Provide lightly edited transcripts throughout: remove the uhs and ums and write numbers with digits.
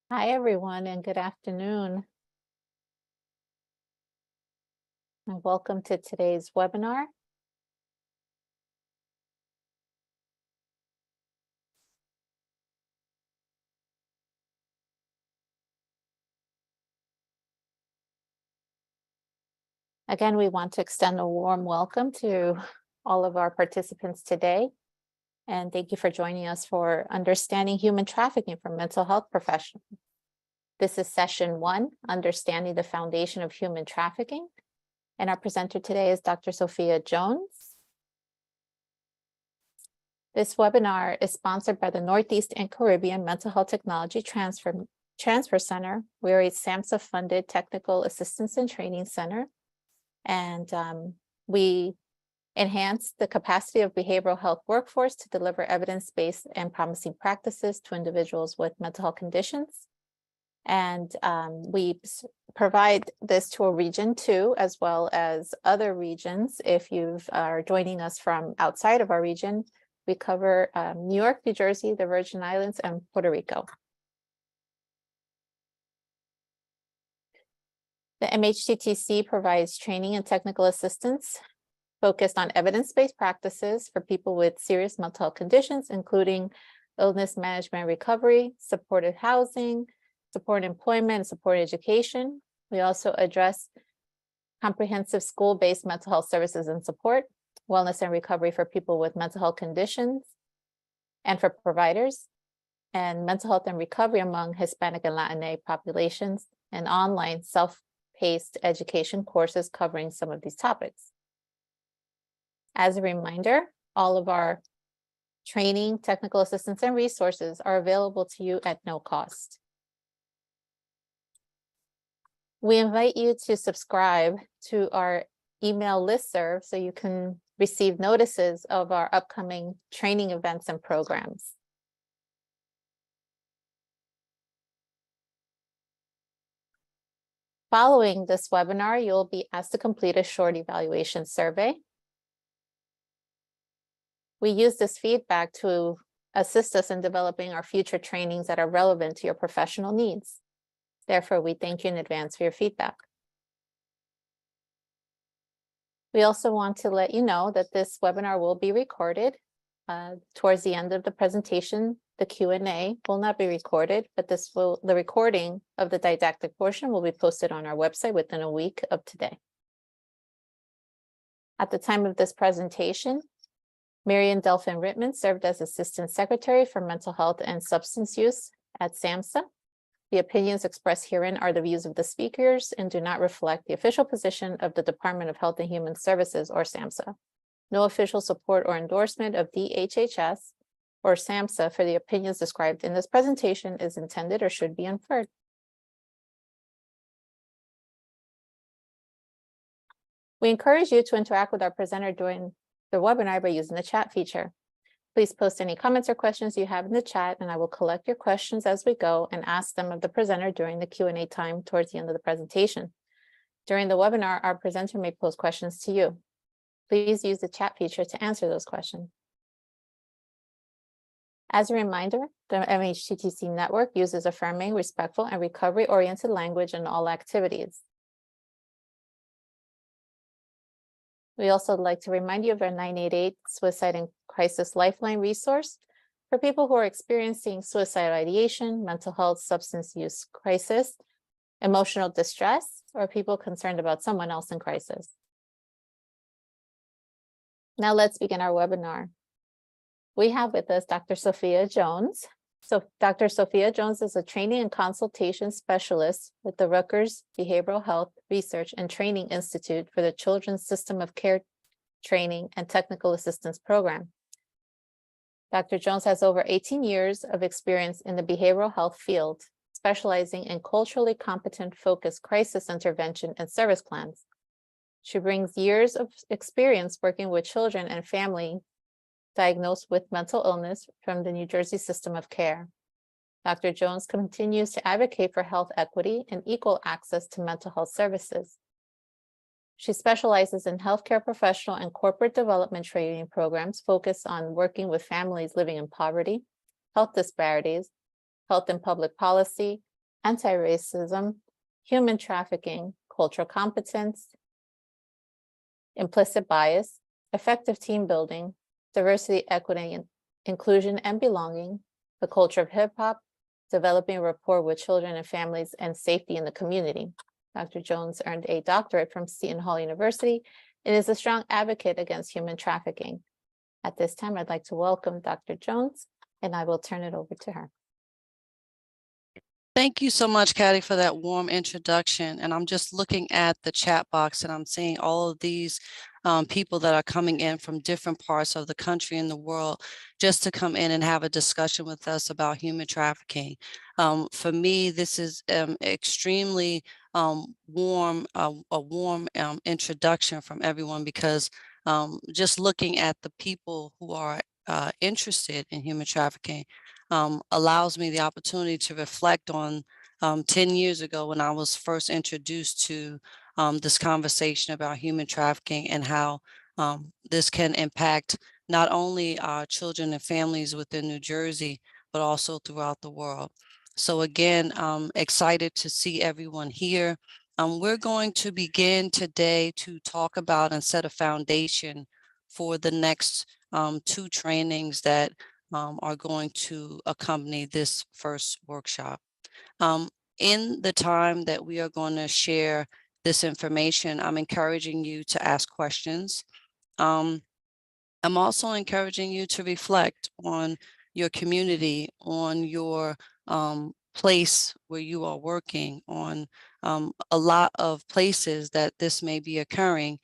Hi, everyone, and good afternoon. And welcome to today's webinar. Again, we want to extend a warm welcome to all of our participants today. And thank you for joining us for Understanding Human Trafficking for Mental Health Professionals. This is session 1, Understanding the Foundation of Human Trafficking. And our presenter today is Dr. Sophia Jones. This webinar is sponsored by the Northeast and Caribbean Mental Health Technology Transfer Center. We're a SAMHSA-funded technical assistance and training center. And we enhance the capacity of behavioral health workforce to deliver evidence-based and promising practices to individuals with mental health conditions. And we provide this to a region too, as well as other regions. If you are joining us from outside of our region, we cover New York, New Jersey, the Virgin Islands, and Puerto Rico. The MHTTC provides training and technical assistance focused on evidence-based practices for people with serious mental health conditions, including illness management and recovery, supported housing, support employment, and support education. We also address comprehensive school-based mental health services and support, wellness and recovery for people with mental health conditions, and for providers, and mental health and recovery among Hispanic and Latinx populations, and online self-paced education courses covering some of these topics. As a reminder, all of our training, technical assistance, and resources are available to you at no cost. We invite you to subscribe to our email listserv so you can receive notices of our upcoming training events and programs. Following this webinar, you'll be asked to complete a short evaluation survey. We use this feedback to assist us in developing our future trainings that are relevant to your professional needs. Therefore, we thank you in advance for your feedback. We also want to let you know that this webinar will be recorded. Towards the end of the presentation, the Q&A will not be recorded, but the recording of the didactic portion will be posted on our website within a week of today. At the time of this presentation, Marian Delphin Rittman served as Assistant Secretary for Mental Health and Substance Use at SAMHSA. The opinions expressed herein are the views of the speakers and do not reflect the official position of the Department of Health and Human Services or SAMHSA. No official support or endorsement of DHHS or SAMHSA for the opinions described in this presentation is intended or should be inferred. We encourage you to interact with our presenter during the webinar by using the chat feature. Please post any comments or questions you have in the chat, and I will collect your questions as we go and ask them of the presenter during the Q&A time towards the end of the presentation. During the webinar, our presenter may pose questions to you. Please use the chat feature to answer those questions. As a reminder, the MHTTC network uses affirming, respectful, and recovery-oriented language in all activities. We also like to remind you of our 988 Suicide and Crisis Lifeline resource for people who are experiencing suicidal ideation, mental health, substance use crisis, emotional distress, or people concerned about someone else in crisis. Now let's begin our webinar. We have with us Dr. Sophia Jones. So Dr. Sophia Jones is a training and consultation specialist with the Rutgers Behavioral Health Research and Training Institute for the Children's System of Care Training and Technical Assistance Program. Dr. Jones has over 18 years of experience in the behavioral health field, specializing in culturally competent focused crisis intervention and service plans. She brings years of experience working with children and family diagnosed with mental illness from the New Jersey System of Care. Dr. Jones continues to advocate for health equity and equal access to mental health services. She specializes in healthcare professional and corporate development training programs focused on working with families living in poverty, health disparities, health and public policy, anti-racism, human trafficking, cultural competence, implicit bias, effective team building, diversity, equity, and inclusion and belonging, the culture of hip hop, developing rapport with children and families, and safety in the community. Dr. Jones earned a doctorate from Seton Hall University and is a strong advocate against human trafficking. At this time, I'd like to welcome Dr. Jones, and I will turn it over to her. Thank you so much, Kathy, for that warm introduction. And I'm just looking at the chat box and I'm seeing all of these people that are coming in from different parts of the country and the world just to come in and have a discussion with us about human trafficking. For me, this is extremely warm, a warm introduction from everyone because just looking at the people who are interested in human trafficking allows me the opportunity to reflect on 10 years ago when I was first introduced to this conversation about human trafficking and how this can impact not only our children and families within New Jersey, but also throughout the world. So again, I'm excited to see everyone here. We're going to begin today to talk about and set a foundation for the next 2 trainings that are going to accompany this first workshop. In the time that we are going to share this information, I'm encouraging you to ask questions. I'm also encouraging you to reflect on your community, on your place where you are working, on a lot of places that this may be occurring.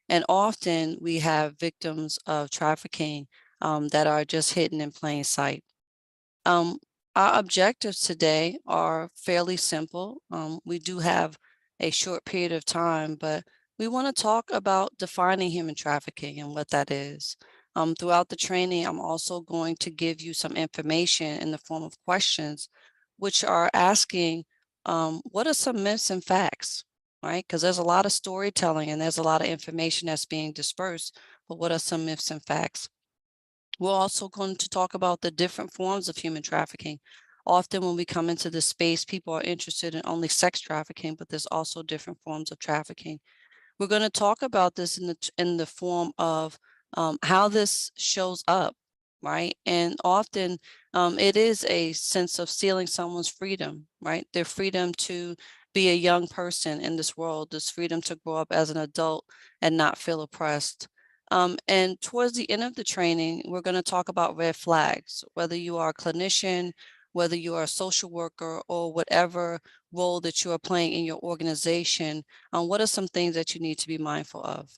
And often we have victims of trafficking that are just hidden in plain sight. Um, our objectives today are fairly simple. We do have a short period of time, but we want to talk about defining human trafficking and what that is. Throughout the training, I'm also going to give you some information in the form of questions, which are asking, what are some myths and facts, right? Because there's a lot of storytelling and there's a lot of information that's being dispersed, but what are some myths and facts? We're also going to talk about the different forms of human trafficking. Often when we come into this space, people are interested in only sex trafficking, but there's also different forms of trafficking. We're going to talk about this in the form of how this shows up, right? And often it is a sense of stealing someone's freedom, right? Their freedom to be a young person in this world, this freedom to grow up as an adult and not feel oppressed. And towards the end of the training, we're going to talk about red flags, whether you are a clinician, whether you are a social worker, or whatever role that you are playing in your organization. What are some things that you need to be mindful of?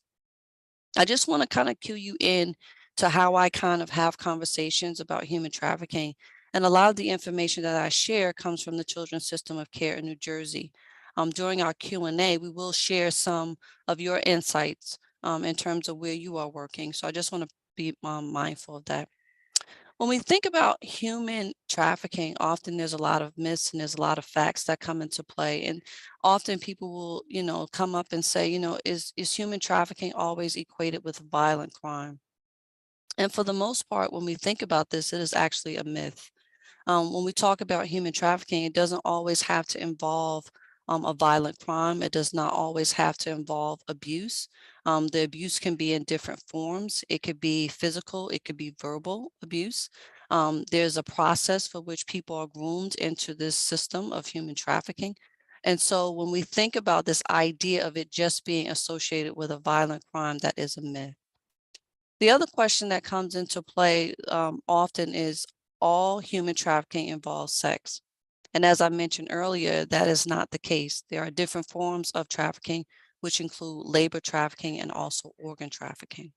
I just want to kind of cue you in to how I kind of have conversations about human trafficking. And a lot of the information that I share comes from the Children's System of Care in New Jersey. During our Q&A, we will share some of your insights in terms of where you are working. So I just want to be mindful of that. When we think about human trafficking, often there's a lot of myths and there's a lot of facts that come into play. And often people will, come up and say, is human trafficking always equated with violent crime? And for the most part, when we think about this, it is actually a myth. When we talk about human trafficking, it doesn't always have to involve a violent crime. It does not always have to involve abuse. The abuse can be in different forms. It could be physical, it could be verbal abuse. There's a process for which people are groomed into this system of human trafficking. And so when we think about this idea of it just being associated with a violent crime, that is a myth. The other question that comes into play often is, all human trafficking involves sex? And as I mentioned earlier, that is not the case. There are different forms of trafficking, which include labor trafficking and also organ trafficking.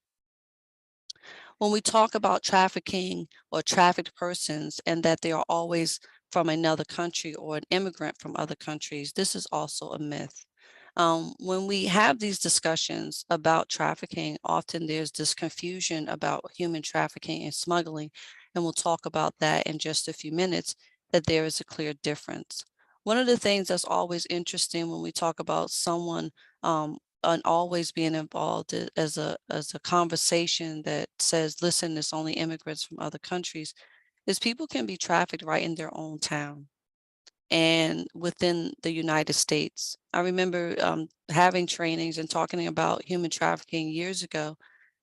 When we talk about trafficking or trafficked persons and that they are always from another country or an immigrant from other countries, this is also a myth. When we have these discussions about trafficking, often there's this confusion about human trafficking and smuggling, and we'll talk about that in just a few minutes, that there is a clear difference. One of the things that's always interesting when we talk about someone and always being involved as a conversation that says, listen, it's only immigrants from other countries, is people can be trafficked right in their own town. and within the United States. I remember having trainings and talking about human trafficking years ago,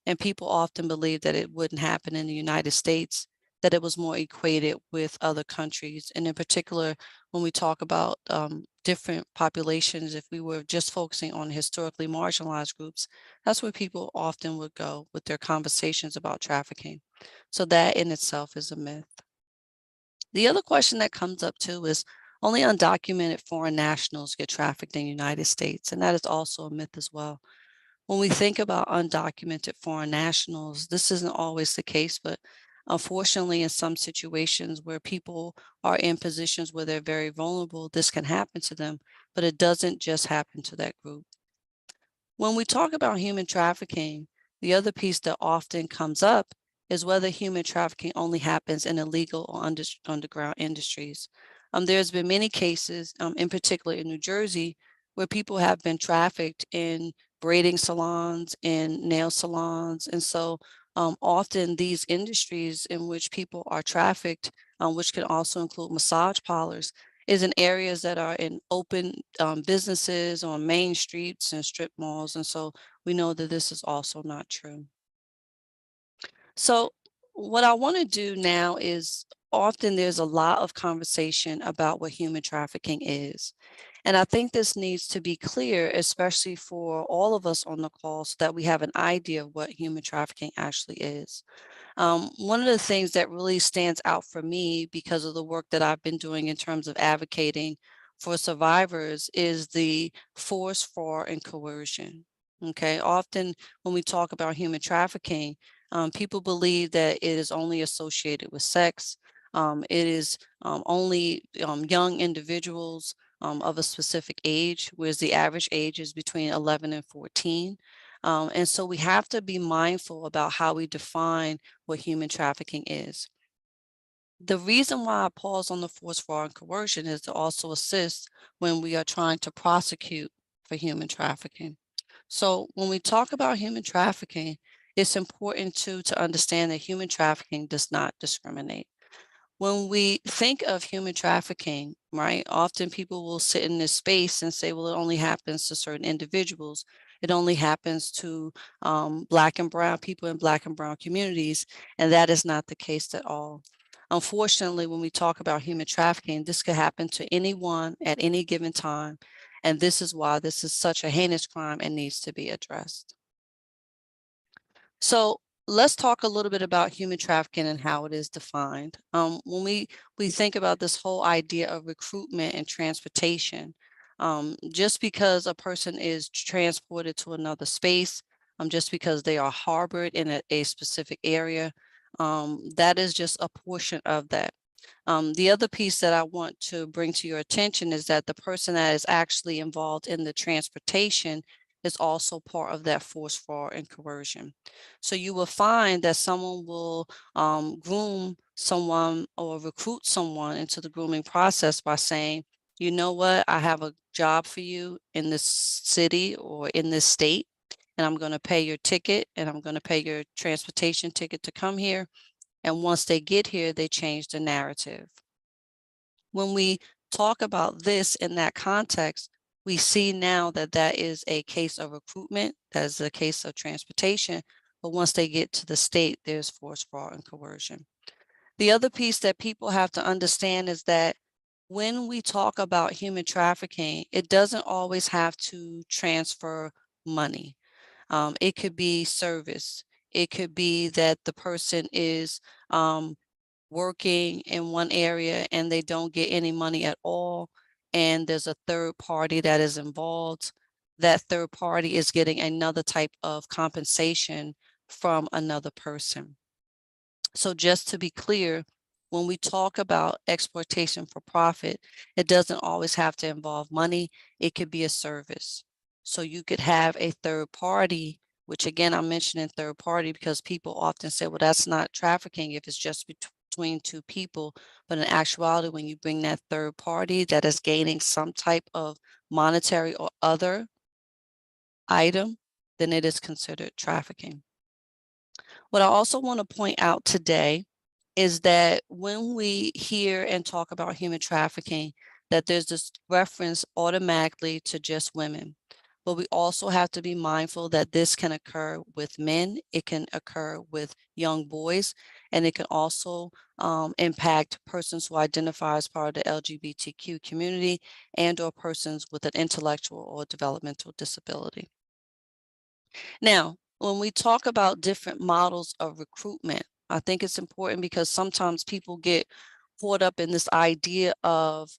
and people often believed that it wouldn't happen in the United States, that it was more equated with other countries. And in particular, when we talk about different populations, if we were just focusing on historically marginalized groups, that's where people often would go with their conversations about trafficking. So that in itself is a myth. The other question that comes up too is only undocumented foreign nationals get trafficked in the United States, and that is also a myth as well. When we think about undocumented foreign nationals, this isn't always the case, but unfortunately, in some situations where people are in positions where they're very vulnerable, this can happen to them, but it doesn't just happen to that group. When we talk about human trafficking, the other piece that often comes up is whether human trafficking only happens in illegal or underground industries. There's been many cases, in particular in New Jersey, where people have been trafficked in braiding salons, in nail salons. And so often these industries in which people are trafficked, which can also include massage parlors, is in areas that are in open businesses on main streets and strip malls. And so we know that this is also not true. So what I want to do now is often there's a lot of conversation about what human trafficking is. And I think this needs to be clear, especially for all of us on the call, so that we have an idea of what human trafficking actually is. One of the things that really stands out for me because of the work that I've been doing in terms of advocating for survivors is the force, fraud, and coercion. Okay, often when we talk about human trafficking, people believe that it is only associated with sex. It is only young individuals of a specific age, whereas the average age is between 11 and 14. And so we have to be mindful about how we define what human trafficking is. The reason why I pause on the force, fraud, and coercion is to also assist when we are trying to prosecute for human trafficking. So when we talk about human trafficking, it's important to understand that human trafficking does not discriminate. When we think of human trafficking, right, often people will sit in this space and say, well, it only happens to certain individuals. It only happens to Black and Brown people in Black and Brown communities. And that is not the case at all. Unfortunately, when we talk about human trafficking, this could happen to anyone at any given time. And this is why this is such a heinous crime and needs to be addressed. So let's talk a little bit about human trafficking and how it is defined. When we think about this whole idea of recruitment and transportation, just because a person is transported to another space, just because they are harbored in a specific area, that is just a portion of that. The other piece that I want to bring to your attention is that the person that is actually involved in the transportation is also part of that force, fraud, and coercion. So you will find that someone will groom someone or recruit someone into the grooming process by saying, you know what, I have a job for you in this city or in this state, and I'm going to pay your ticket and I'm going to pay your transportation ticket to come here. And once they get here, they change the narrative. When we talk about this in that context, we see now that that is a case of recruitment, that is a case of transportation, but once they get to the state, there's force, fraud, and coercion. The other piece that people have to understand is that when we talk about human trafficking, it doesn't always have to transfer money. It could be service. It could be that the person is working in one area and they don't get any money at all, and there's a third party that is involved. That third party is getting another type of compensation from another person. So just to be clear, when we talk about exploitation for profit, it doesn't always have to involve money. It could be a service. So you could have a third party, which again, I'm mentioning third party because people often say, well, that's not trafficking if it's just between two people. But in actuality, when you bring that third party that is gaining some type of monetary or other item, then it is considered trafficking. What I also want to point out today is that when we hear and talk about human trafficking, that there's this reference automatically to just women. But we also have to be mindful that this can occur with men, it can occur with young boys, and it can also impact persons who identify as part of the LGBTQ community and or persons with an intellectual or developmental disability. Now, when we talk about different models of recruitment, I think it's important because sometimes people get caught up in this idea of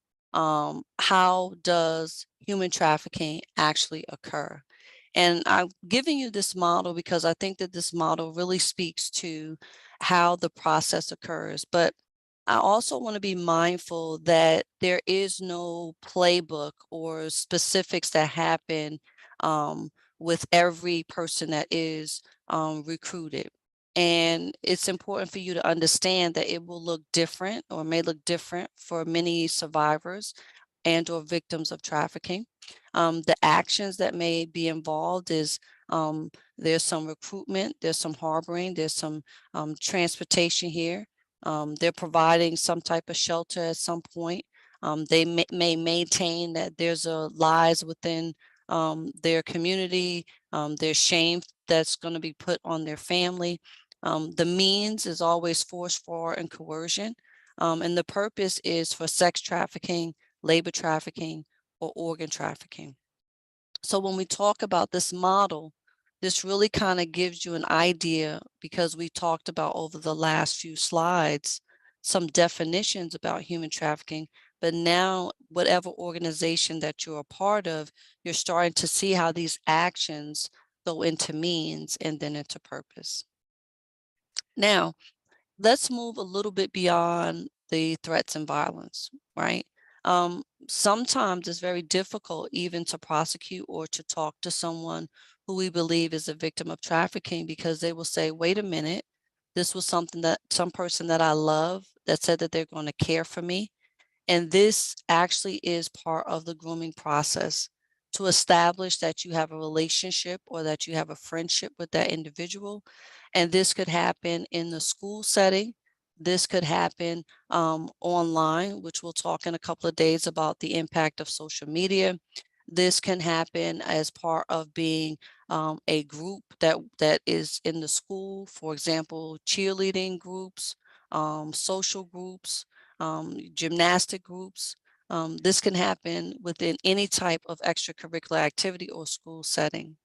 how does human trafficking actually occur? And I'm giving you this model because I think that this model really speaks to how the process occurs. But I also want to be mindful that there is no playbook or specifics that happen um, with every person that is recruited. And it's important for you to understand that it will look different or may look different for many survivors and or victims of trafficking. The actions that may be involved is there's some recruitment, there's some harboring, there's some transportation here. They're providing some type of shelter at some point. They may maintain that there's a lies within their community, there's shame that's going to be put on their family. The means is always force, fraud, and coercion. And the purpose is for sex trafficking, labor trafficking, or organ trafficking. So when we talk about this model, this really kind of gives you an idea because we talked about over the last few slides some definitions about human trafficking, but now whatever organization that you're a part of, you're starting to see how these actions go into means and then into purpose. Now, let's move a little bit beyond the threats and violence, right? Sometimes it's very difficult even to prosecute or to talk to someone who we believe is a victim of trafficking because they will say, wait a minute, this was something that some person that I love that said that they're going to care for me. And this actually is part of the grooming process to establish that you have a relationship or that you have a friendship with that individual. And this could happen in the school setting. This could happen online, which we'll talk in a couple of days about the impact of social media. This can happen as part of being a group that is in the school, for example, cheerleading groups, social groups, gymnastic groups. This can happen within any type of extracurricular activity or school setting.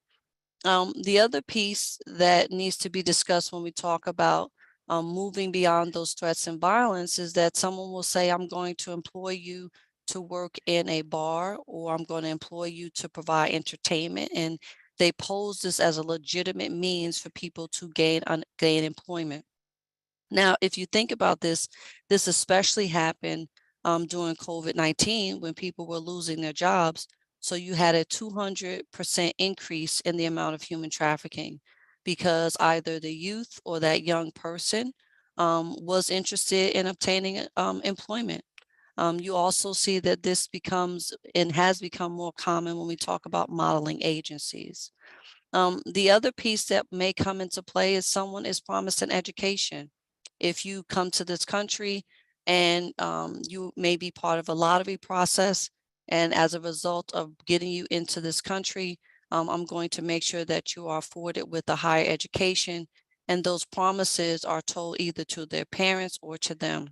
The other piece that needs to be discussed when we talk about moving beyond those threats and violence is that someone will say, I'm going to employ you to work in a bar, or I'm going to employ you to provide entertainment. And they pose this as a legitimate means for people to gain employment. Now, if you think about this, this especially happened during COVID-19 when people were losing their jobs. So you had a 200% increase in the amount of human trafficking because either the youth or that young person was interested in obtaining employment. You also see that this becomes and has become more common when we talk about modeling agencies. The other piece that may come into play is someone is promised an education. If you come to this country and you may be part of a lottery process, and as a result of getting you into this country, I'm going to make sure that you are afforded with a higher education. And those promises are told either to their parents or to them.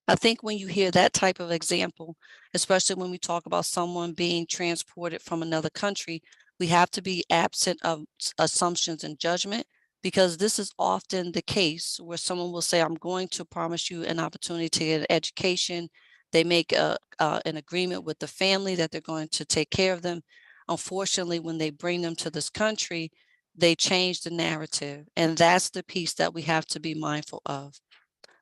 I think when you hear that type of example, especially when we talk about someone being transported from another country, we have to be absent of assumptions and judgment because this is often the case where someone will say, I'm going to promise you an opportunity to get an education. They make an agreement with the family that they're going to take care of them. Unfortunately, when they bring them to this country, they change the narrative. And that's the piece that we have to be mindful of.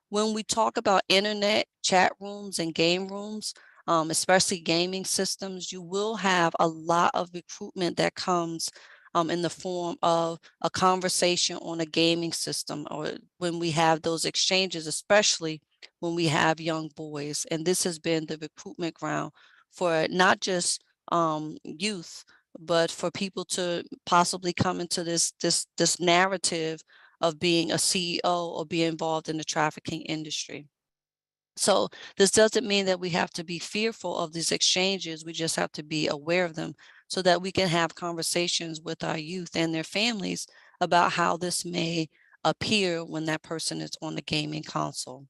When we talk about internet chat rooms and game rooms, especially gaming systems, you will have a lot of recruitment that comes in the form of a conversation on a gaming system, or when we have those exchanges, especially when we have young boys. And this has been the recruitment ground for not just youth, but for people to possibly come into this narrative of being a CEO or be involved in the trafficking industry. So this doesn't mean that we have to be fearful of these exchanges. We just have to be aware of them so that we can have conversations with our youth and their families about how this may appear when that person is on the gaming console.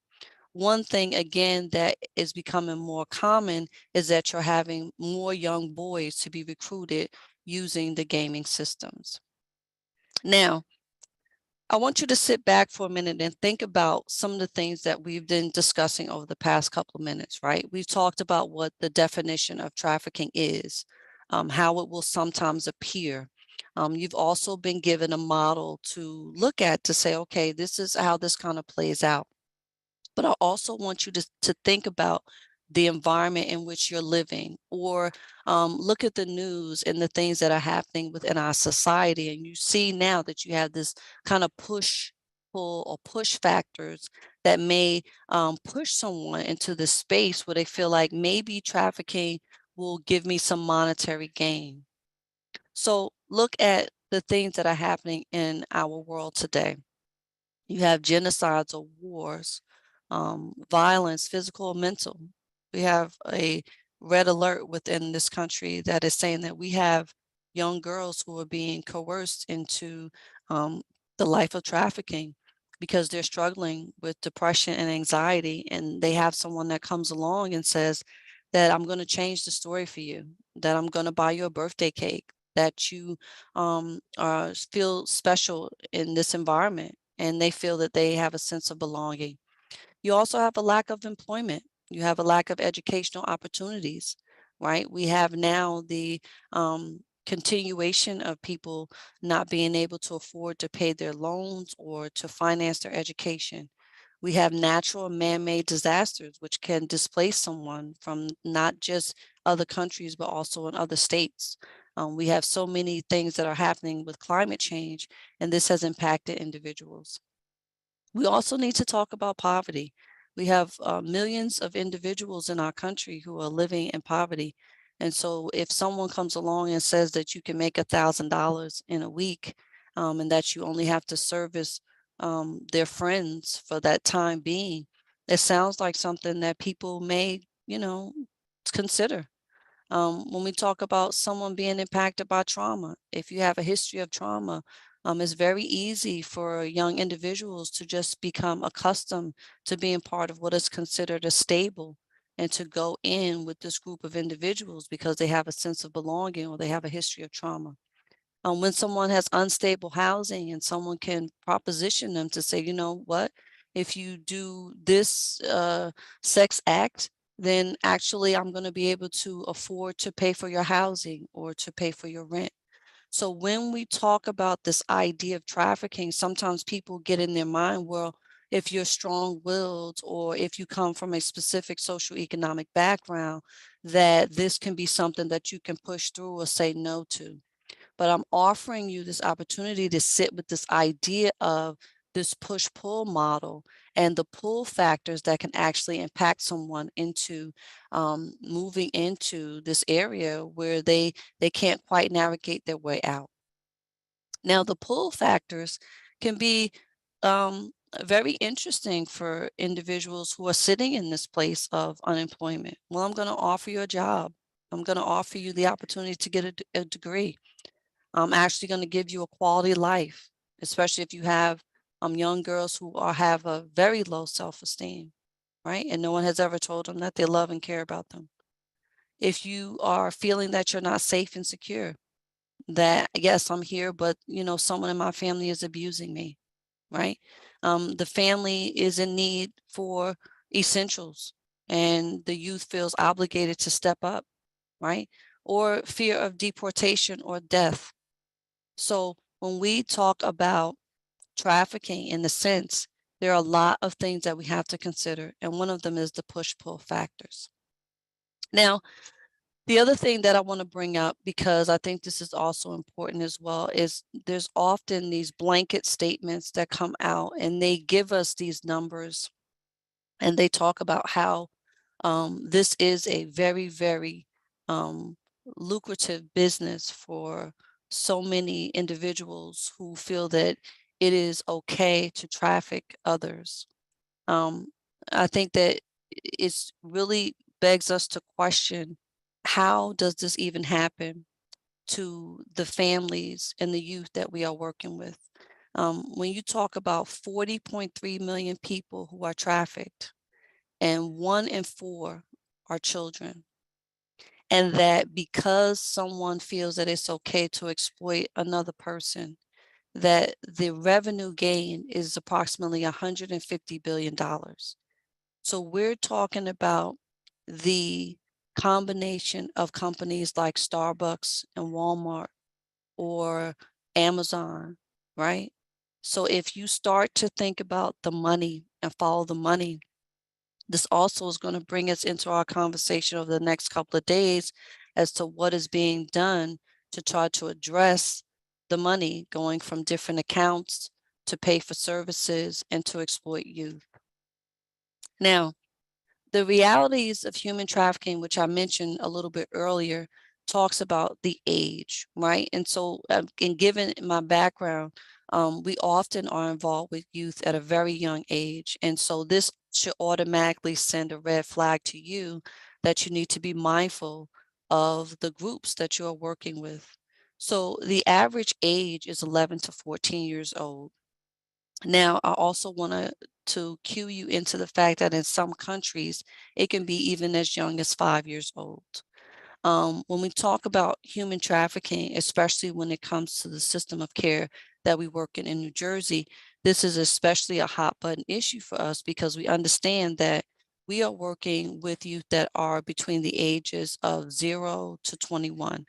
One thing, again, that is becoming more common is that you're having more young boys to be recruited using the gaming systems. Now, I want you to sit back for a minute and think about some of the things that we've been discussing over the past couple of minutes, right? We've talked about what the definition of trafficking is, how it will sometimes appear. You've also been given a model to look at to say, okay, this is how this kind of plays out. But I also want you to think about the environment in which you're living, or look at the news and the things that are happening within our society. And you see now that you have this kind of push pull or push factors that may push someone into this space where they feel like maybe trafficking will give me some monetary gain. So look at the things that are happening in our world today. You have genocides or wars, violence, physical or mental. We have a red alert within this country that is saying that we have young girls who are being coerced into um, the life of trafficking because they're struggling with depression and anxiety, and they have someone that comes along and says that I'm going to change the story for you, that I'm going to buy you a birthday cake, that you feel special in this environment, and they feel that they have a sense of belonging. You also have a lack of employment. You have a lack of educational opportunities, right? We have now the continuation of people not being able to afford to pay their loans or to finance their education. We have natural and man-made disasters, which can displace someone from not just other countries, but also in other states. We have so many things that are happening with climate change, and this has impacted individuals. We also need to talk about poverty. We have millions of individuals in our country who are living in poverty. And so if someone comes along and says that you can make $1,000 in a week, and that you only have to service their friends for that time being, it sounds like something that people may, consider. When we talk about someone being impacted by trauma, if you have a history of trauma, it's very easy for young individuals to just become accustomed to being part of what is considered a stable and to go in with this group of individuals because they have a sense of belonging or they have a history of trauma. When someone has unstable housing and someone can proposition them to say, you know what, if you do this sex act, then actually I'm going to be able to afford to pay for your housing or to pay for your rent. So when we talk about this idea of trafficking, sometimes people get in their mind, well, if you're strong-willed or if you come from a specific socioeconomic background, that this can be something that you can push through or say no to. But I'm offering you this opportunity to sit with this idea of this push-pull model and the pull factors that can actually impact someone into moving into this area where they can't quite navigate their way out. Now, the pull factors can be very interesting for individuals who are sitting in this place of unemployment. Well, I'm going to offer you a job. I'm going to offer you the opportunity to get a degree. I'm actually going to give you a quality life, especially if you have young girls who have a very low self-esteem, right? And no one has ever told them that they love and care about them. If you are feeling that you're not safe and secure, that yes, I'm here, but someone in my family is abusing me, right? The family is in need for essentials, and the youth feels obligated to step up, right? Or fear of deportation or death. So when we talk about trafficking in the sense, there are a lot of things that we have to consider, and one of them is the push-pull factors. Now, the other thing that I want to bring up, because I think this is also important as well, is there's often these blanket statements that come out and they give us these numbers and they talk about how this is a very, very lucrative business for so many individuals who feel that it is okay to traffic others. I think that it's really begs us to question, how does this even happen to the families and the youth that we are working with? When you talk about 40.3 million people who are trafficked, and 1 in 4 are children, and that because someone feels that it's okay to exploit another person, that the revenue gain is approximately $150 billion. So we're talking about the combination of companies like Starbucks and Walmart or Amazon, right? So if you start to think about the money and follow the money, this also is going to bring us into our conversation over the next couple of days as to what is being done to try to address the money going from different accounts to pay for services and to exploit youth. Now, the realities of human trafficking, which I mentioned a little bit earlier, talks about the age, right? And so, and given my background, we often are involved with youth at a very young age. And so this should automatically send a red flag to you that you need to be mindful of the groups that you are working with. So the average age is 11 to 14 years old. Now, I also want to cue you into the fact that in some countries, it can be even as young as 5 years old. When we talk about human trafficking, especially when it comes to the system of care that we work in New Jersey, this is especially a hot button issue for us because we understand that we are working with youth that are between the ages of 0 to 21.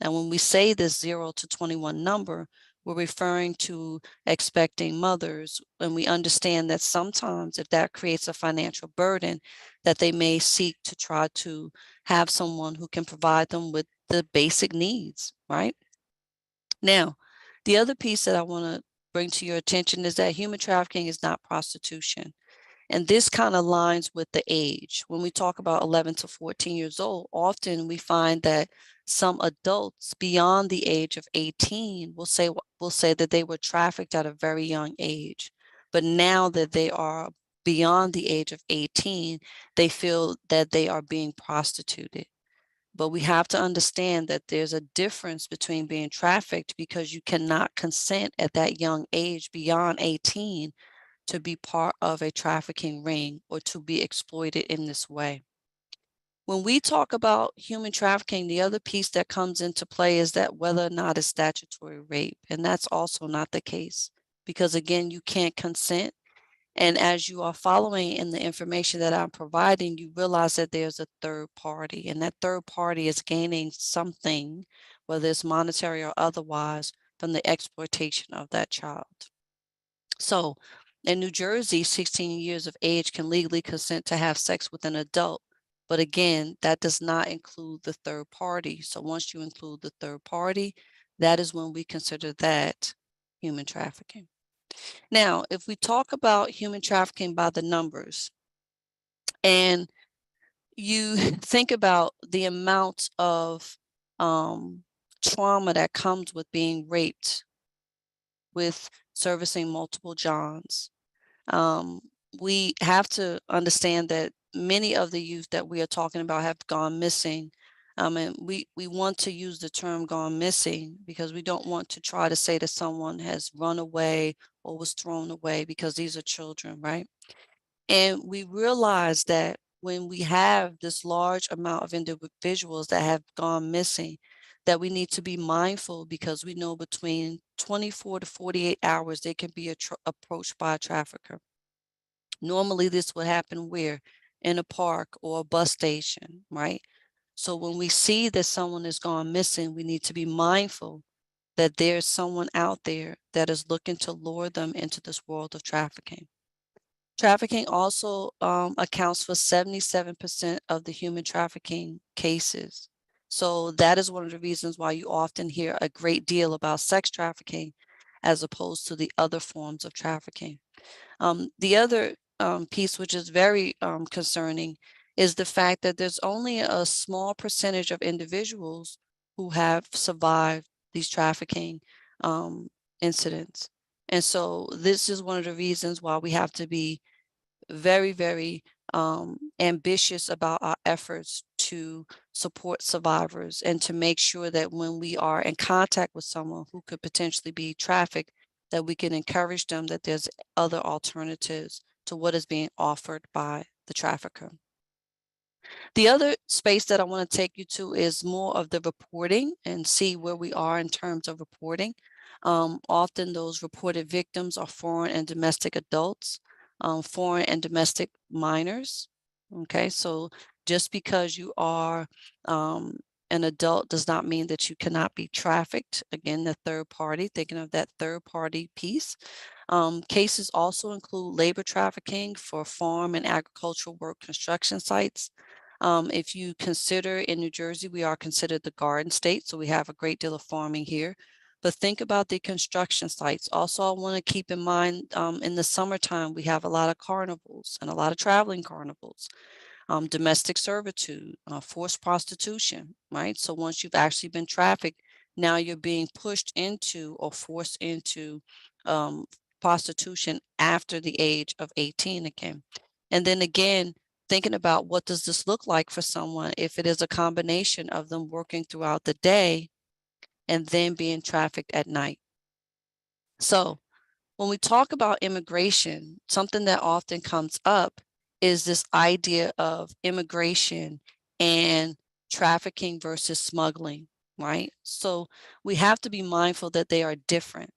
Now, when we say this 0 to 21 number, we're referring to expecting mothers, and we understand that sometimes if that creates a financial burden, that they may seek to try to have someone who can provide them with the basic needs, right? Now, the other piece that I want to bring to your attention is that human trafficking is not prostitution. And this kind of aligns with the age. When we talk about 11 to 14 years old, often we find that some adults beyond the age of 18 will say that they were trafficked at a very young age. But now that they are beyond the age of 18, they feel that they are being prostituted. But we have to understand that there's a difference between being trafficked because you cannot consent at that young age beyond 18 to be part of a trafficking ring or to be exploited in this way. When we talk about human trafficking, the other piece that comes into play is that whether or not it's statutory rape, and that's also not the case because again, you can't consent. And as you are following in the information that I'm providing, you realize that there's a third party, and that third party is gaining something, whether it's monetary or otherwise, from the exploitation of that child. So in New Jersey, 16 years of age can legally consent to have sex with an adult. But again, that does not include the third party. So once you include the third party, that is when we consider that human trafficking. Now, if we talk about human trafficking by the numbers, and you think about the amount of trauma that comes with being raped, with servicing multiple Johns, um, we have to understand that many of the youth that we are talking about have gone missing. And we want to use the term gone missing because we don't want to try to say that someone has run away or was thrown away because these are children, right? And we realize that when we have this large amount of individuals that have gone missing, that we need to be mindful because we know between 24 to 48 hours, they can be approached by a trafficker. Normally, this would happen where? In a park or a bus station, right? So when we see that someone has gone missing, we need to be mindful that there's someone out there that is looking to lure them into this world of trafficking. Trafficking also accounts for 77% of the human trafficking cases. So that is one of the reasons why you often hear a great deal about sex trafficking as opposed to the other forms of trafficking. The other piece, which is very concerning, is the fact that there's only a small percentage of individuals who have survived these trafficking incidents. And so this is one of the reasons why we have to be very, very ambitious about our efforts to support survivors and to make sure that when we are in contact with someone who could potentially be trafficked, that we can encourage them that there's other alternatives to what is being offered by the trafficker. The other space that I want to take you to is more of the reporting and see where we are in terms of reporting. Often those reported victims are foreign and domestic adults, foreign and domestic minors. Okay, so just because you are an adult does not mean that you cannot be trafficked. Again, the third party, thinking of that third party piece. Cases also include labor trafficking for farm and agricultural work construction sites. If you consider in New Jersey, we are considered the garden state, so we have a great deal of farming here. But think about the construction sites. Also, I want to keep in mind in the summertime, we have a lot of carnivals and a lot of traveling carnivals, domestic servitude, forced prostitution, right? So once you've actually been trafficked, now you're being pushed into or forced into um, prostitution after the age of 18 again. And then again, thinking about what does this look like for someone if it is a combination of them working throughout the day and then being trafficked at night. So when we talk about immigration, something that often comes up is this idea of immigration and trafficking versus smuggling, right? So we have to be mindful that they are different.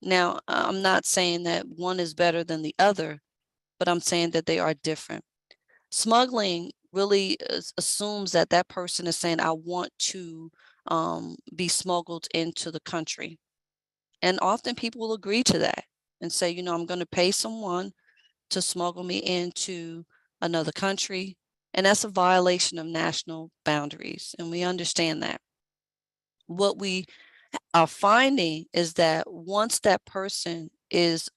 Now, I'm not saying that one is better than the other, but I'm saying that they are different. Smuggling really assumes that that person is saying, I want to be smuggled into the country. And often people will agree to that and say, you know, I'm going to pay someone to smuggle me into another country. And that's a violation of national boundaries. And we understand that. What we are finding is that once that person is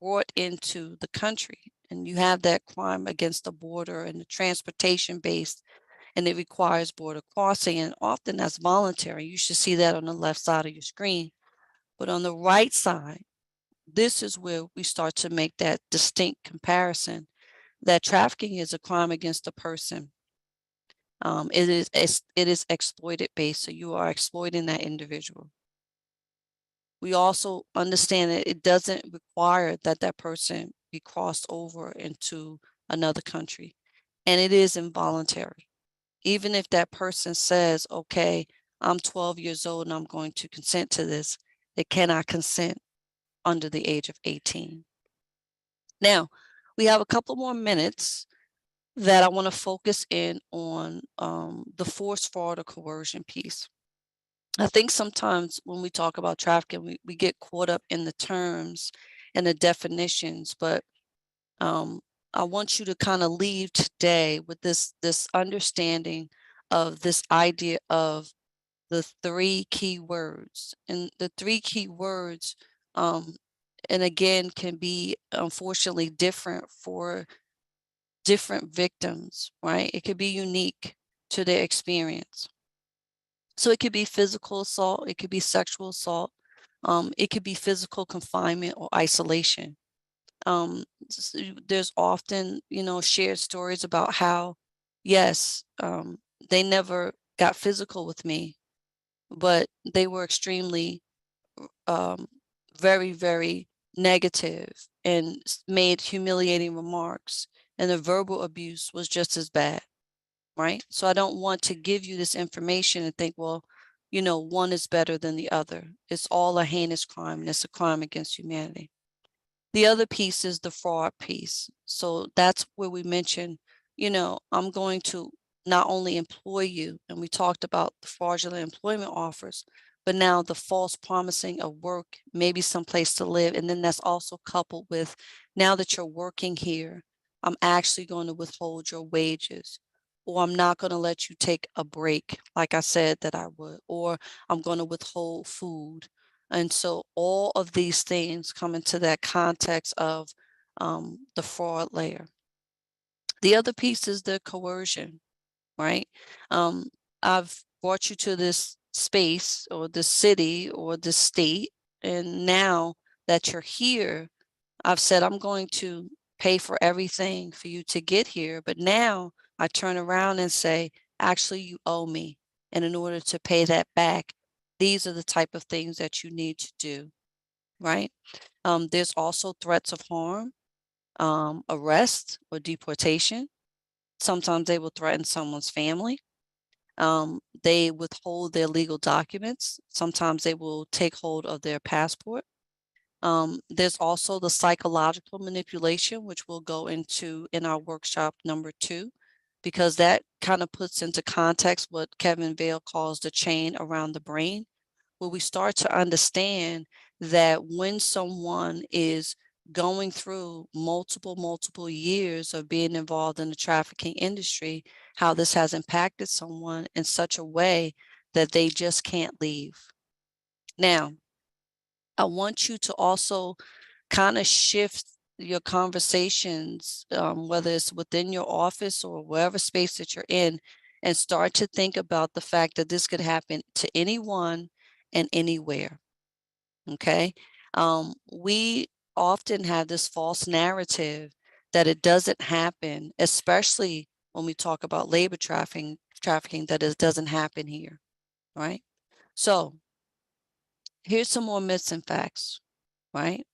brought into the country and you have that crime against the border and the transportation based, and it requires border crossing, and often that's voluntary. You should see that on the left side of your screen. But on the right side, this is where we start to make that distinct comparison that trafficking is a crime against a person. It is exploited based, so you are exploiting that individual. We also understand that it doesn't require that that person be crossed over into another country, and it is involuntary. Even if that person says, okay, I'm 12 years old and I'm going to consent to this, they cannot consent under the age of 18. Now, we have a couple more minutes that I want to focus in on the force, fraud, or coercion piece. I think sometimes when we talk about trafficking, we get caught up in the terms and the definitions, but I want you to kind of leave today with this understanding of this idea of the three key words. And the three key words, and again, can be unfortunately different for different victims, right? It could be unique to their experience. So it could be physical assault, it could be sexual assault, it could be physical confinement or isolation. There's often, you know, shared stories about how, yes, they never got physical with me, but they were extremely, um, very, very negative and made humiliating remarks, and the verbal abuse was just as bad, right? So I don't want to give you this information and think, well, you know, one is better than the other. It's all a heinous crime, and it's a crime against humanity. The other piece is the fraud piece. So that's where we mentioned, you know, I'm going to not only employ you, and we talked about the fraudulent employment offers, but now the false promising of work, maybe someplace to live. And then that's also coupled with, now that you're working here, I'm actually going to withhold your wages, or I'm not going to let you take a break like I said that I would, or I'm going to withhold food. And so all of these things come into that context of the fraud layer. The other piece is the coercion, right? I've brought you to this space or this city or this state, and now that you're here, I've said I'm going to pay for everything for you to get here. But now I turn around and say, actually, you owe me. And in order to pay that back, these are the type of things that you need to do, right? There's also threats of harm, arrest or deportation. Sometimes they will threaten someone's family. They withhold their legal documents. Sometimes they will take hold of their passport. There's also the psychological manipulation, which we'll go into in our workshop number 2, because that kind of puts into context what Kevin Vale calls the chain around the brain, where we start to understand that when someone is going through multiple years of being involved in the trafficking industry, how this has impacted someone in such a way that they just can't leave. Now, I want you to also kind of shift your conversations, whether it's within your office or wherever space that you're in, and start to think about the fact that this could happen to anyone and anywhere. Okay. We often have this false narrative that it doesn't happen, especially when we talk about labor trafficking, that it doesn't happen here. Right. So here's some more myths and facts. Right.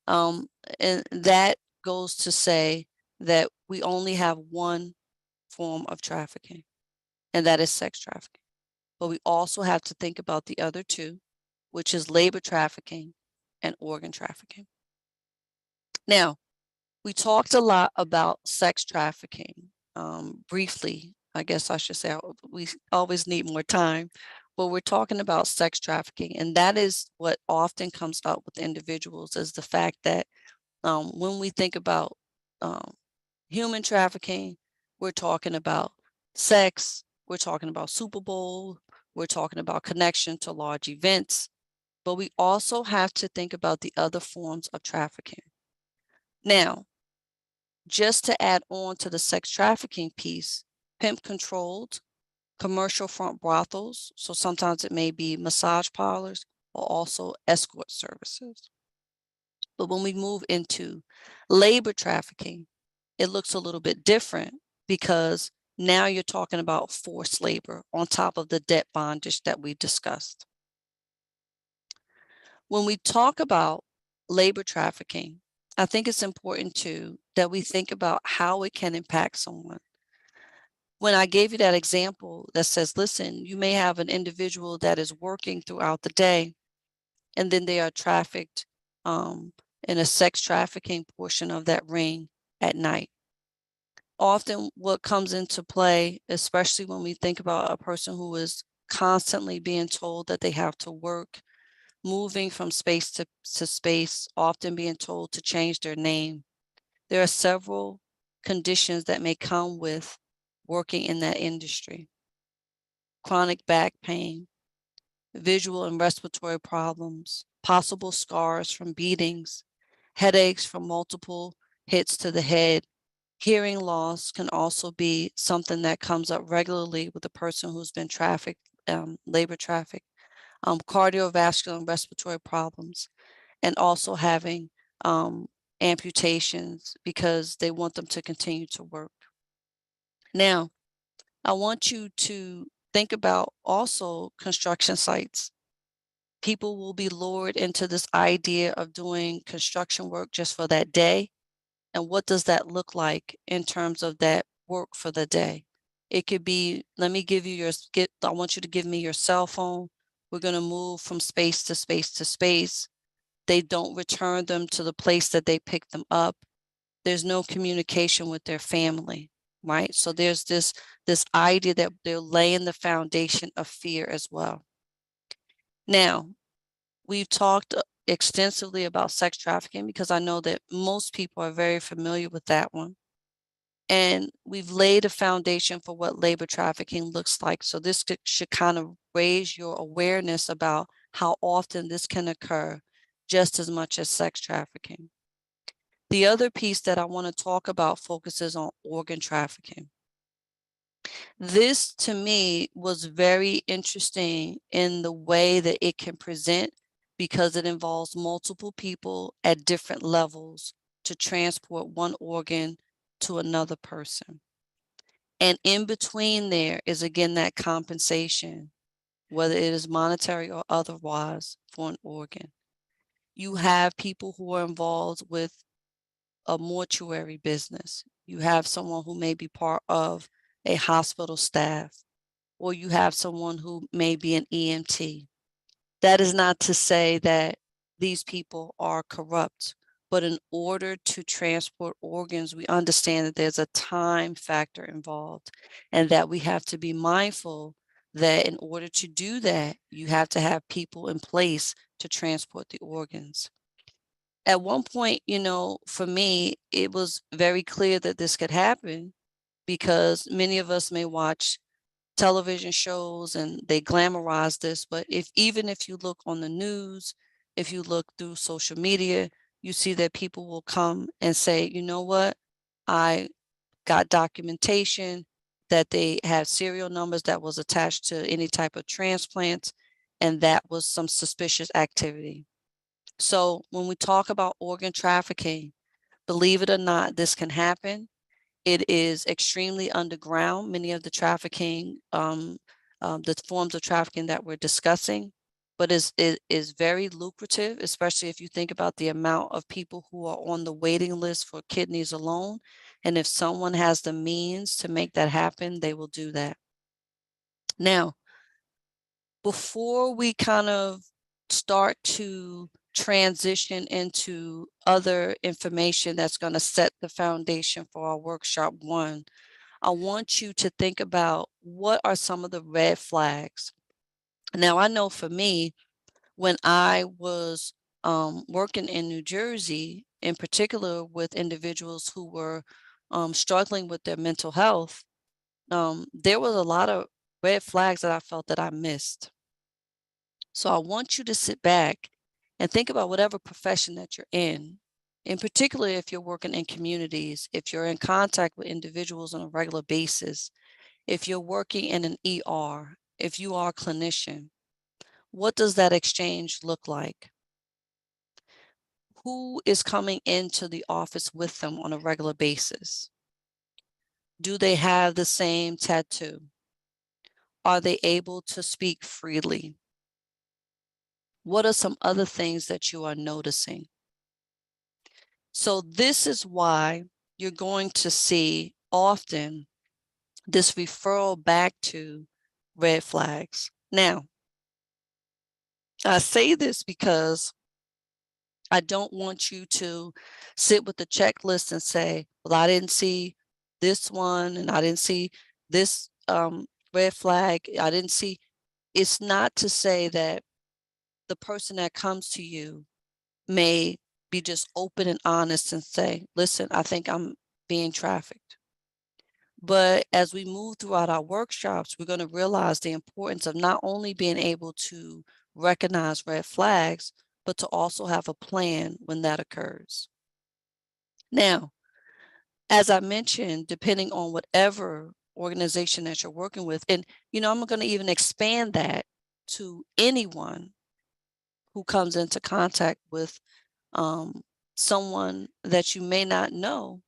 Um, and that goes to say that we only have one form of trafficking, and that is sex trafficking. But we also have to think about the other two, which is labor trafficking and organ trafficking. Now, we talked a lot about sex trafficking briefly. I guess I should say we always need more time, but we're talking about sex trafficking, and that is what often comes up with individuals is the fact that when we think about um, human trafficking, we're talking about sex, we're talking about Super Bowl, we're talking about connection to large events, but we also have to think about the other forms of trafficking. Now, just to add on to the sex trafficking piece, pimp controlled, commercial front brothels, so sometimes it may be massage parlors or also escort services. But when we move into labor trafficking, it looks a little bit different because now you're talking about forced labor on top of the debt bondage that we discussed. When we talk about labor trafficking, I think it's important too that we think about how it can impact someone. When I gave you that example that says, listen, you may have an individual that is working throughout the day and then they are trafficked in a sex trafficking portion of that ring at night. Often what comes into play, especially when we think about a person who is constantly being told that they have to work, moving from space to space, often being told to change their name. There are several conditions that may come with working in that industry. Chronic back pain, visual and respiratory problems, possible scars from beatings, headaches from multiple hits to the head. Hearing loss can also be something that comes up regularly with a person who's been trafficked, labor trafficked, cardiovascular and respiratory problems, and also having amputations because they want them to continue to work. Now, I want you to think about also construction sites. People will be lured into this idea of doing construction work just for that day. And what does that look like in terms of that work for the day? It could be, let me give you I want you to give me your cell phone. We're going to move from space to space to space. They don't return them to the place that they picked them up. There's no communication with their family, right? So there's this idea that they're laying the foundation of fear as well. Now, we've talked extensively about sex trafficking because I know that most people are very familiar with that one. And we've laid a foundation for what labor trafficking looks like. So this should kind of raise your awareness about how often this can occur just as much as sex trafficking. The other piece that I want to talk about focuses on organ trafficking. This to me was very interesting in the way that it can present because it involves multiple people at different levels to transport one organ to another person. And in between there is again that compensation, whether it is monetary or otherwise, for an organ. You have people who are involved with a mortuary business. You have someone who may be part of a hospital staff, or you have someone who may be an EMT. That is not to say that these people are corrupt, but in order to transport organs, we understand that there's a time factor involved, and that we have to be mindful that in order to do that, you have to have people in place to transport the organs. At one point, for me, it was very clear that this could happen because many of us may watch television shows and they glamorize this, but even if you look on the news, if you look through social media, you see that people will come and say, you know what, I got documentation that they had serial numbers that was attached to any type of transplants, and that was some suspicious activity. So when we talk about organ trafficking, believe it or not, this can happen. It is extremely underground, many of the trafficking, the forms of trafficking that we're discussing, but it is very lucrative, especially if you think about the amount of people who are on the waiting list for kidneys alone. And if someone has the means to make that happen, they will do that. Now, before we kind of start to transition into other information that's going to set the foundation for our workshop one, I want you to think about what are some of the red flags. Now, I know for me, when I was working in New Jersey, in particular with individuals who were struggling with their mental health, there was a lot of red flags that I felt that I missed. So I want you to sit back and think about whatever profession that you're in particular if you're working in communities, if you're in contact with individuals on a regular basis, if you're working in an ER, if you are a clinician. What does that exchange look like? Who is coming into the office with them on a regular basis? Do they have the same tattoo? Are they able to speak freely? What are some other things that you are noticing? So this is why you're going to see often this referral back to red flags. Now, I say this because I don't want you to sit with the checklist and say, well, I didn't see this one and I didn't see this red flag. I didn't see. It's not to say that the person that comes to you may be just open and honest and say, listen, I think I'm being trafficked. But as we move throughout our workshops, we're going to realize the importance of not only being able to recognize red flags, but to also have a plan when that occurs. Now, as I mentioned, depending on whatever organization that you're working with, and I'm going to even expand that to anyone who comes into contact with someone that you may not know.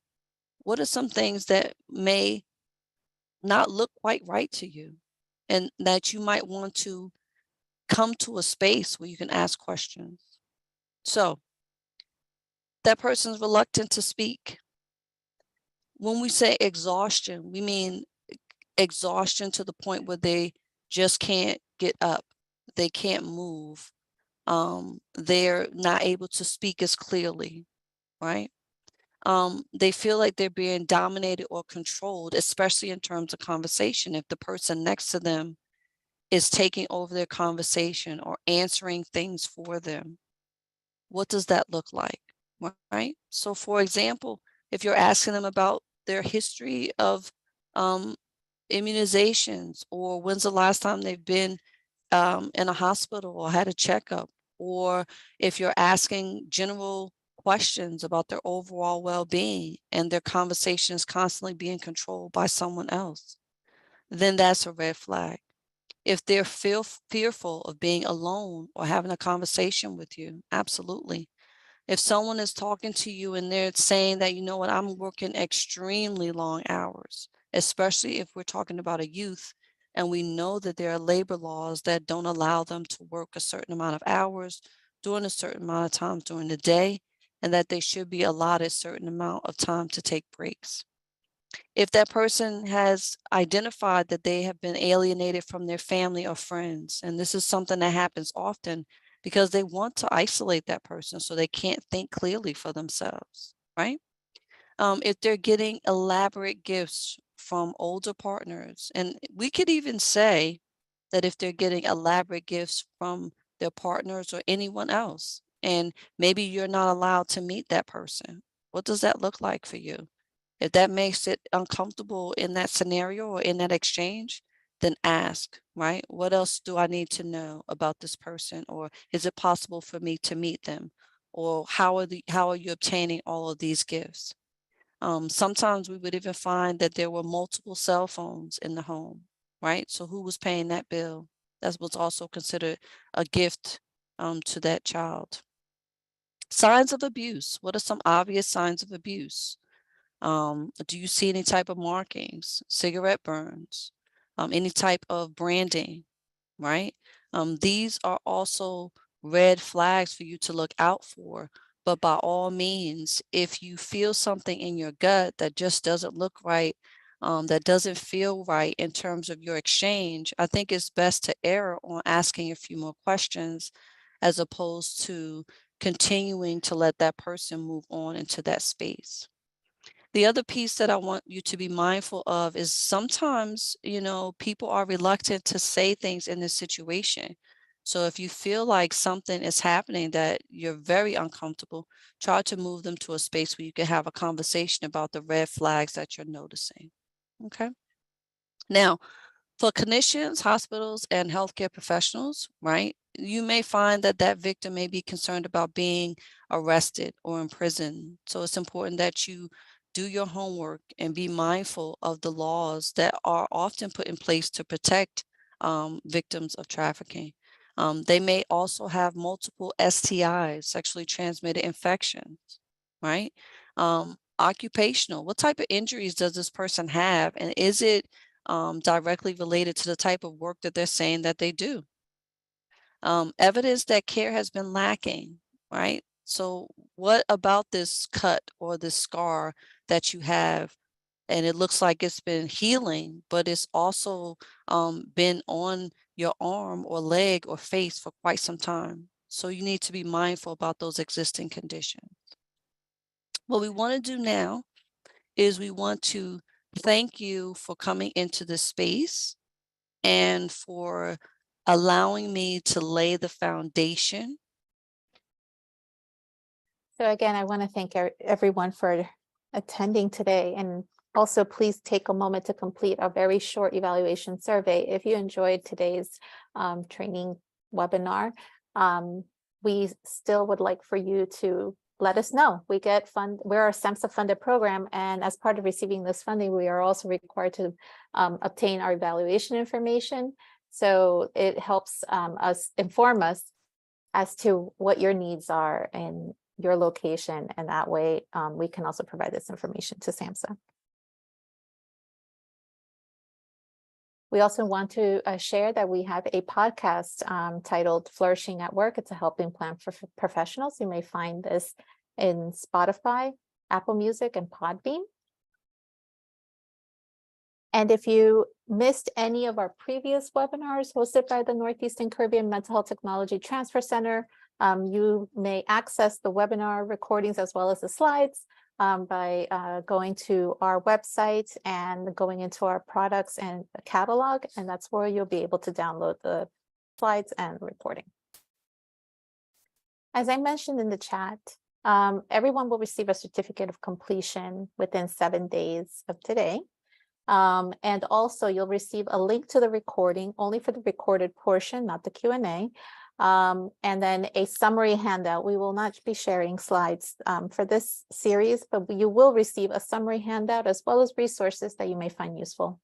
What are some things that may not look quite right to you and that you might want to come to a space where you can ask questions? So that person's reluctant to speak. When we say exhaustion, we mean exhaustion to the point where they just can't get up. They can't move. They're not able to speak as clearly, right? They feel like they're being dominated or controlled, especially in terms of conversation. If the person next to them is taking over their conversation or answering things for them, what does that look like, right? So for example, if you're asking them about their history of immunizations, or when's the last time they've been in a hospital or had a checkup, or if you're asking general questions about their overall well-being and their conversation is constantly being controlled by someone else, then that's a red flag. If they're fearful of being alone or having a conversation with you, absolutely. If someone is talking to you and they're saying that, you know what, I'm working extremely long hours, especially if we're talking about a youth, and we know that there are labor laws that don't allow them to work a certain amount of hours during a certain amount of times during the day, and that they should be allotted a certain amount of time to take breaks. If that person has identified that they have been alienated from their family or friends, and this is something that happens often because they want to isolate that person so they can't think clearly for themselves, right? If they're getting elaborate gifts from older partners, and we could even say that if they're getting elaborate gifts from their partners or anyone else, and maybe you're not allowed to meet that person, what does that look like for you? If that makes it uncomfortable in that scenario or in that exchange, then ask, right? What else do I need to know about this person? Or is it possible for me to meet them? Or how are you obtaining all of these gifts? Sometimes we would even find that there were multiple cell phones in the home, right? So who was paying that bill? That was also considered a gift to that child. Signs of abuse. What are some obvious signs of abuse? Do you see any type of markings, cigarette burns, any type of branding, right? These are also red flags for you to look out for. But by all means, if you feel something in your gut that just doesn't look right, that doesn't feel right in terms of your exchange, I think it's best to err on asking a few more questions as opposed to continuing to let that person move on into that space. The other piece that I want you to be mindful of is sometimes, people are reluctant to say things in this situation. So if you feel like something is happening that you're very uncomfortable, try to move them to a space where you can have a conversation about the red flags that you're noticing. Okay. Now, for clinicians, hospitals, and healthcare professionals, right, you may find that that victim may be concerned about being arrested or imprisoned. So it's important that you do your homework and be mindful of the laws that are often put in place to protect victims of trafficking. They may also have multiple STIs, sexually transmitted infections, right? Occupational, what type of injuries does this person have? And is it directly related to the type of work that they're saying that they do? Evidence that care has been lacking, right? So what about this cut or this scar that you have? And it looks like it's been healing, but it's also been on your arm or leg or face for quite some time. So you need to be mindful about those existing conditions. What we want to do now is we want to thank you for coming into this space and for allowing me to lay the foundation. So again, I want to thank everyone for attending today. And also, please take a moment to complete a very short evaluation survey. If you enjoyed today's training webinar, we still would like for you to let us know. We're a SAMHSA funded program, and as part of receiving this funding, we are also required to obtain our evaluation information. So it helps us inform us as to what your needs are in your location, and that way we can also provide this information to SAMHSA. We also want to share that we have a podcast titled Flourishing at Work. It's a helping plan for professionals. You may find this in Spotify, Apple Music, and Podbean. And if you missed any of our previous webinars hosted by the Northeastern Caribbean Mental Health Technology Transfer Center, you may access the webinar recordings as well as the slides by going to our website and going into our products and catalog, and that's where you'll be able to download the slides and recording. As I mentioned in the chat, everyone will receive a certificate of completion within 7 days of today. And also you'll receive a link to the recording only for the recorded portion, not the Q&A. And then a summary handout. We will not be sharing slides for this series, but you will receive a summary handout as well as resources that you may find useful.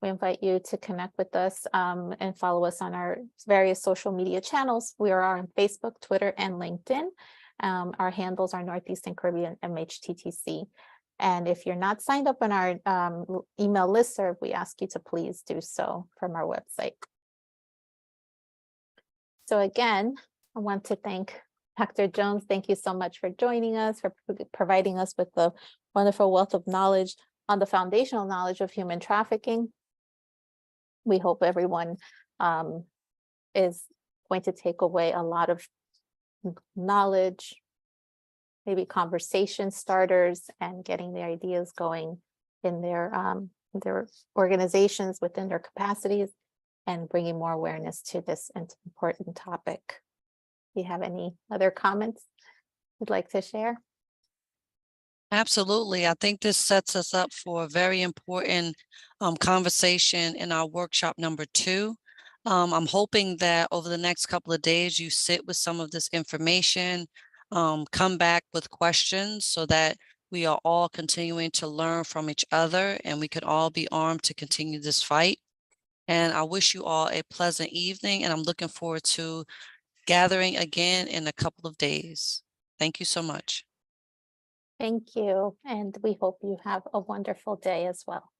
We invite you to connect with us and follow us on our various social media channels. We are on Facebook, Twitter, and LinkedIn. Our handles are Northeastern Caribbean MHTTC. And if you're not signed up on our email listserv, we ask you to please do so from our website. So again, I want to thank Dr. Jones. Thank you so much for joining us, for providing us with the wonderful wealth of knowledge on the foundational knowledge of human trafficking. We hope everyone is going to take away a lot of knowledge, maybe conversation starters, and getting the ideas going in their organizations within their capacities, and bringing more awareness to this important topic. Do you have any other comments you'd like to share? Absolutely. I think this sets us up for a very important conversation in our workshop number 2. I'm hoping that over the next couple of days, you sit with some of this information, come back with questions so that we are all continuing to learn from each other and we could all be armed to continue this fight. And I wish you all a pleasant evening, and I'm looking forward to gathering again in a couple of days. Thank you so much. Thank you. And we hope you have a wonderful day as well.